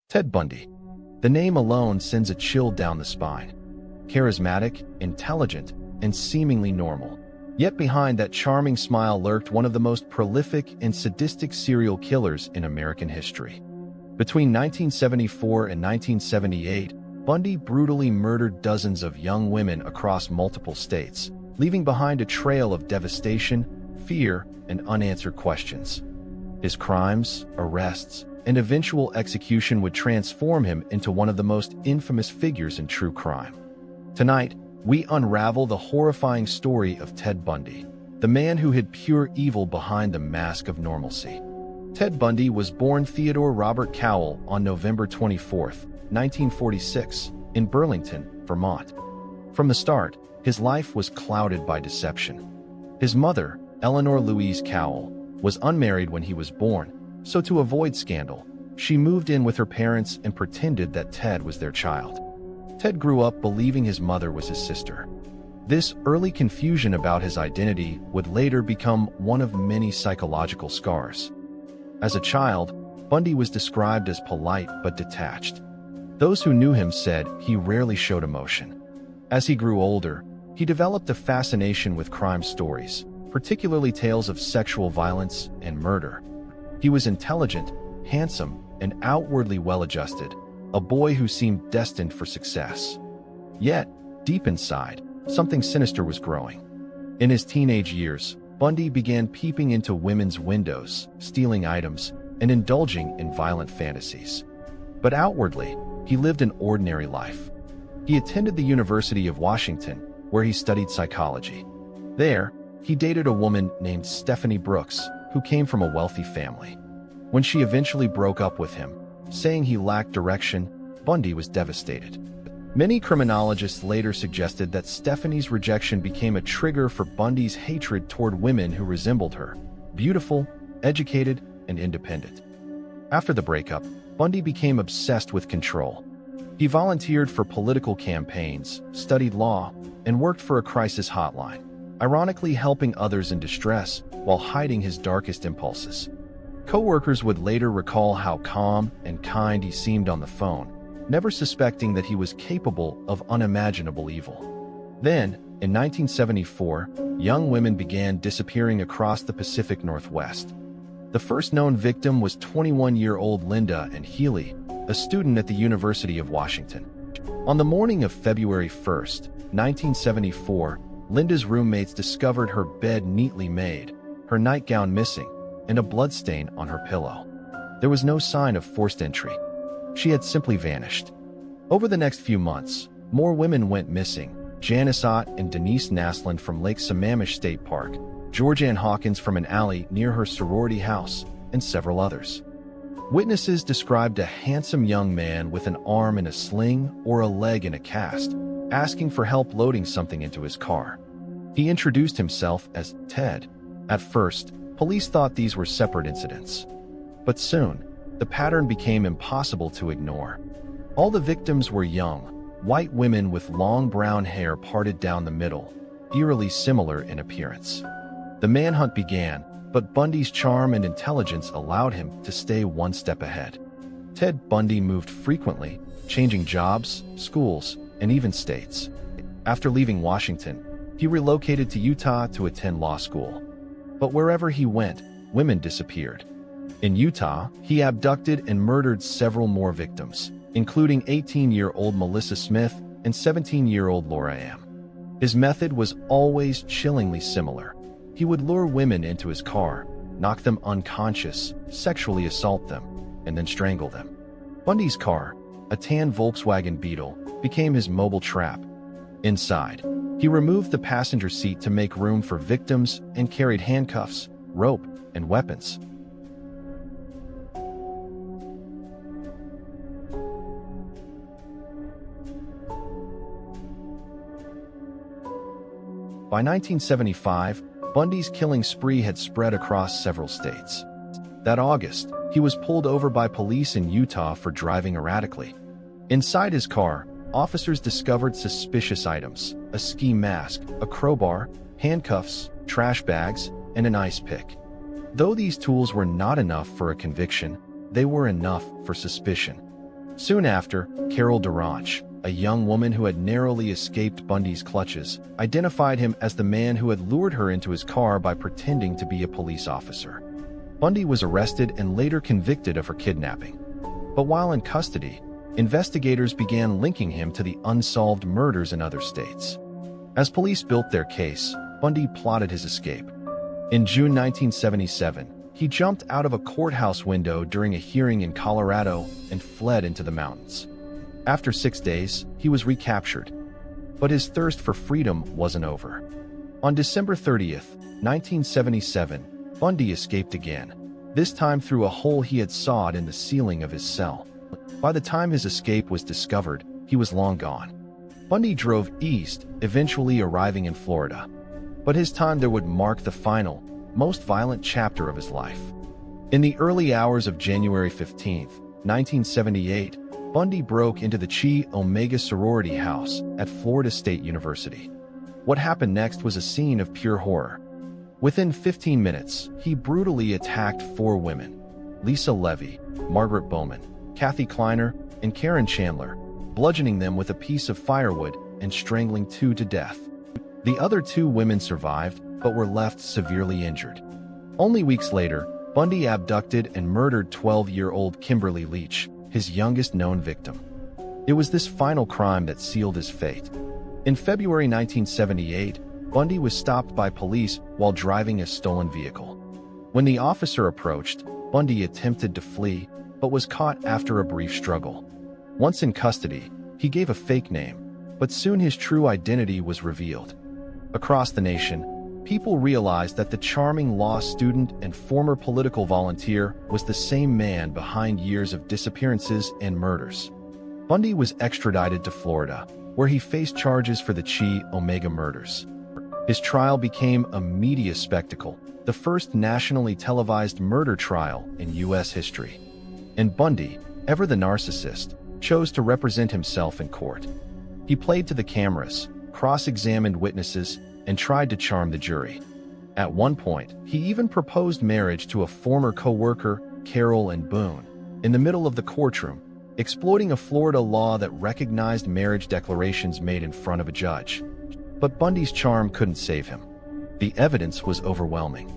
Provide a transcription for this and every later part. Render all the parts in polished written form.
Ted Bundy. The name alone sends a chill down the spine. Charismatic, intelligent, and seemingly normal. Yet behind that charming smile lurked one of the most prolific and sadistic serial killers in American history. Between 1974 and 1978, Bundy brutally murdered dozens of young women across multiple states, leaving behind a trail of devastation, fear, and unanswered questions. His crimes, arrests, and eventual execution would transform him into one of the most infamous figures in true crime. Tonight, we unravel the horrifying story of Ted Bundy, the man who hid pure evil behind the mask of normalcy. Ted Bundy was born Theodore Robert Cowell on November 24, 1946, in Burlington, Vermont. From the start, his life was clouded by deception. His mother, Eleanor Louise Cowell, was unmarried when he was born, so to avoid scandal, she moved in with her parents and pretended that Ted was their child. Ted grew up believing his mother was his sister. This early confusion about his identity would later become one of many psychological scars. As a child, Bundy was described as polite but detached. Those who knew him said he rarely showed emotion. As he grew older, he developed a fascination with crime stories, particularly tales of sexual violence and murder. He was intelligent, handsome, and outwardly well-adjusted, a boy who seemed destined for success. Yet, deep inside, something sinister was growing. In his teenage years, Bundy began peeping into women's windows, stealing items, and indulging in violent fantasies. But outwardly, he lived an ordinary life. He attended the University of Washington, where he studied psychology. There, he dated a woman named Stephanie Brooks, who came from a wealthy family. When she eventually broke up with him, saying he lacked direction, Bundy was devastated. Many criminologists later suggested that Stephanie's rejection became a trigger for Bundy's hatred toward women who resembled her, beautiful, educated, and independent. After the breakup, Bundy became obsessed with control. He volunteered for political campaigns, studied law, and worked for a crisis hotline, ironically helping others in distress while hiding his darkest impulses. Co-workers would later recall how calm and kind he seemed on the phone, never suspecting that he was capable of unimaginable evil. Then, in 1974, young women began disappearing across the Pacific Northwest. The first known victim was 21-year-old Linda and Healy, a student at the University of Washington. On the morning of February 1, 1974, Linda's roommates discovered her bed neatly made, her nightgown missing, and a bloodstain on her pillow. There was no sign of forced entry. She had simply vanished. Over the next few months, more women went missing: Janice Ott and Denise Naslund from Lake Sammamish State Park, Georgianne Hawkins from an alley near her sorority house, and several others. Witnesses described a handsome young man with an arm in a sling or a leg in a cast, asking for help loading something into his car. He introduced himself as Ted. At first, police thought these were separate incidents. But soon, the pattern became impossible to ignore. All the victims were young, white women with long brown hair parted down the middle, eerily similar in appearance. The manhunt began, but Bundy's charm and intelligence allowed him to stay one step ahead. Ted Bundy moved frequently, changing jobs, schools, and even states. After leaving Washington, he relocated to Utah to attend law school. But wherever he went, women disappeared. In Utah, he abducted and murdered several more victims, including 18-year-old Melissa Smith and 17-year-old Laura Am. His method was always chillingly similar. He would lure women into his car, knock them unconscious, sexually assault them, and then strangle them. Bundy's car, a tan Volkswagen Beetle, became his mobile trap. Inside, he removed the passenger seat to make room for victims and carried handcuffs, rope, and weapons. By 1975, Bundy's killing spree had spread across several states. That August, he was pulled over by police in Utah for driving erratically. Inside his car, officers discovered suspicious items: a ski mask, a crowbar, handcuffs, trash bags, and an ice pick. Though these tools were not enough for a conviction, they were enough for suspicion. Soon after, Carol Duranch, a young woman who had narrowly escaped Bundy's clutches, identified him as the man who had lured her into his car by pretending to be a police officer. Bundy was arrested and later convicted of her kidnapping. But while in custody, investigators began linking him to the unsolved murders in other states. As police built their case, Bundy plotted his escape. In June 1977, he jumped out of a courthouse window during a hearing in Colorado and fled into the mountains. After 6 days, he was recaptured. But his thirst for freedom wasn't over. On December 30th, 1977, Bundy escaped again, this time through a hole he had sawed in the ceiling of his cell. By the time his escape was discovered, he was long gone. Bundy drove east, eventually arriving in Florida. But his time there would mark the final, most violent chapter of his life. In the early hours of January 15, 1978, Bundy broke into the Chi Omega sorority house at Florida State University. What happened next was a scene of pure horror. Within 15 minutes, he brutally attacked 4 women: Lisa Levy, Margaret Bowman, Kathy Kleiner, and Karen Chandler, bludgeoning them with a piece of firewood and strangling 2 to death. The other 2 women survived, but were left severely injured. Only weeks later, Bundy abducted and murdered 12-year-old Kimberly Leach, his youngest known victim. It was this final crime that sealed his fate. In February 1978, Bundy was stopped by police while driving a stolen vehicle. When the officer approached, Bundy attempted to flee, but was caught after a brief struggle. Once in custody, he gave a fake name, but soon his true identity was revealed. Across the nation, people realized that the charming law student and former political volunteer was the same man behind years of disappearances and murders. Bundy was extradited to Florida, where he faced charges for the Chi Omega murders. His trial became a media spectacle, the first nationally televised murder trial in U.S. history. And Bundy, ever the narcissist, chose to represent himself in court. He played to the cameras, cross-examined witnesses, and tried to charm the jury. At one point, he even proposed marriage to a former co-worker, Carol and Boone, in the middle of the courtroom, exploiting a Florida law that recognized marriage declarations made in front of a judge. But Bundy's charm couldn't save him. The evidence was overwhelming.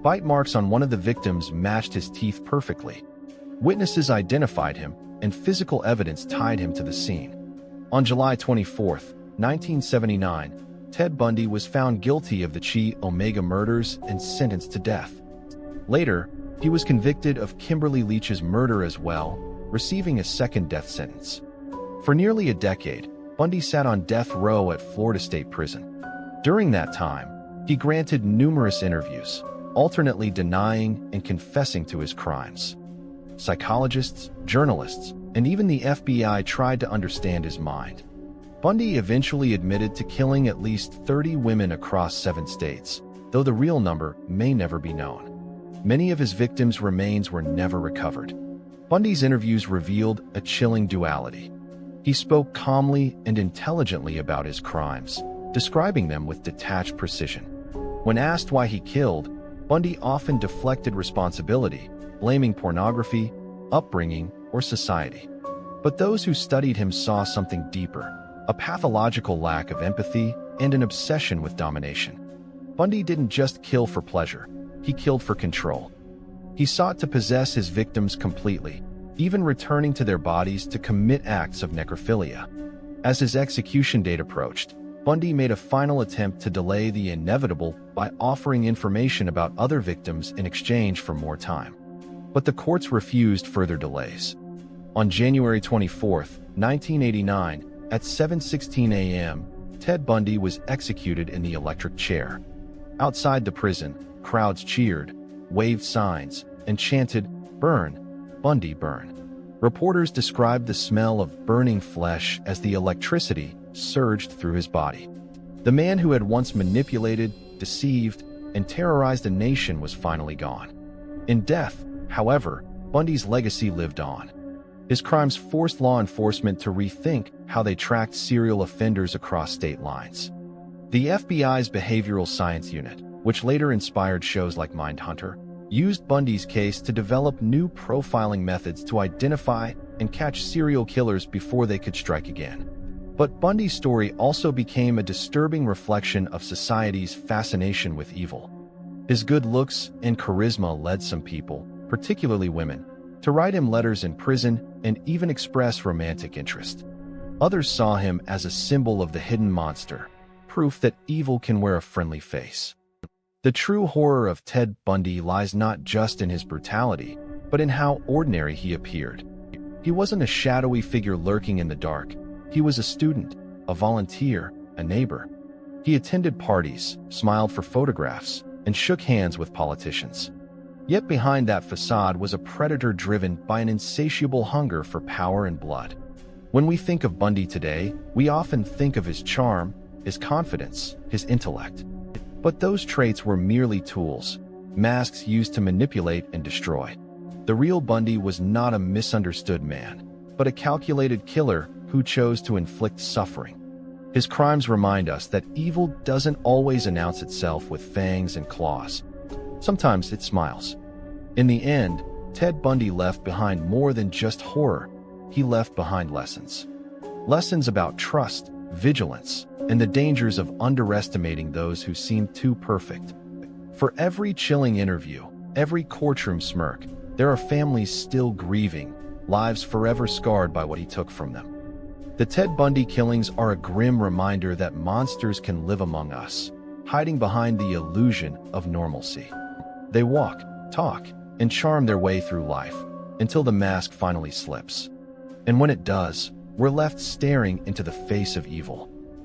Bite marks on one of the victims matched his teeth perfectly. Witnesses identified him, and physical evidence tied him to the scene. On July 24, 1979, Ted Bundy was found guilty of the Chi Omega murders and sentenced to death. Later, he was convicted of Kimberly Leach's murder as well, receiving a second death sentence. For nearly a decade, Bundy sat on death row at Florida State Prison. During that time, he granted numerous interviews, alternately denying and confessing to his crimes. Psychologists, journalists, and even the FBI tried to understand his mind. Bundy eventually admitted to killing at least 30 women across 7 states, though the real number may never be known. Many of his victims' remains were never recovered. Bundy's interviews revealed a chilling duality. He spoke calmly and intelligently about his crimes, describing them with detached precision. When asked why he killed, Bundy often deflected responsibility, blaming pornography, upbringing, or society. But those who studied him saw something deeper, a pathological lack of empathy and an obsession with domination. Bundy didn't just kill for pleasure, he killed for control. He sought to possess his victims completely, even returning to their bodies to commit acts of necrophilia. As his execution date approached, Bundy made a final attempt to delay the inevitable by offering information about other victims in exchange for more time. But the courts refused further delays. On January 24, 1989, at 7:16 a.m., Ted Bundy was executed in the electric chair. Outside the prison, crowds cheered, waved signs, and chanted, "Burn, Bundy, burn." Reporters described the smell of burning flesh as the electricity surged through his body. The man who had once manipulated, deceived, and terrorized a nation was finally gone. In death, however, Bundy's legacy lived on. His crimes forced law enforcement to rethink how they tracked serial offenders across state lines. The FBI's Behavioral Science Unit, which later inspired shows like Mindhunter, used Bundy's case to develop new profiling methods to identify and catch serial killers before they could strike again. But Bundy's story also became a disturbing reflection of society's fascination with evil. His good looks and charisma led some people, particularly women, to write him letters in prison and even express romantic interest. Others saw him as a symbol of the hidden monster, proof that evil can wear a friendly face. The true horror of Ted Bundy lies not just in his brutality, but in how ordinary he appeared. He wasn't a shadowy figure lurking in the dark. He was a student, a volunteer, a neighbor. He attended parties, smiled for photographs, and shook hands with politicians. Yet behind that facade was a predator driven by an insatiable hunger for power and blood. When we think of Bundy today, we often think of his charm, his confidence, his intellect. But those traits were merely tools, masks used to manipulate and destroy. The real Bundy was not a misunderstood man, but a calculated killer who chose to inflict suffering. His crimes remind us that evil doesn't always announce itself with fangs and claws. Sometimes it smiles. In the end, Ted Bundy left behind more than just horror. He left behind lessons. Lessons about trust, vigilance, and the dangers of underestimating those who seem too perfect. For every chilling interview, every courtroom smirk, there are families still grieving, lives forever scarred by what he took from them. The Ted Bundy killings are a grim reminder that monsters can live among us, hiding behind the illusion of normalcy. They walk, talk, and charm their way through life, until the mask finally slips. And when it does, we're left staring into the face of evil.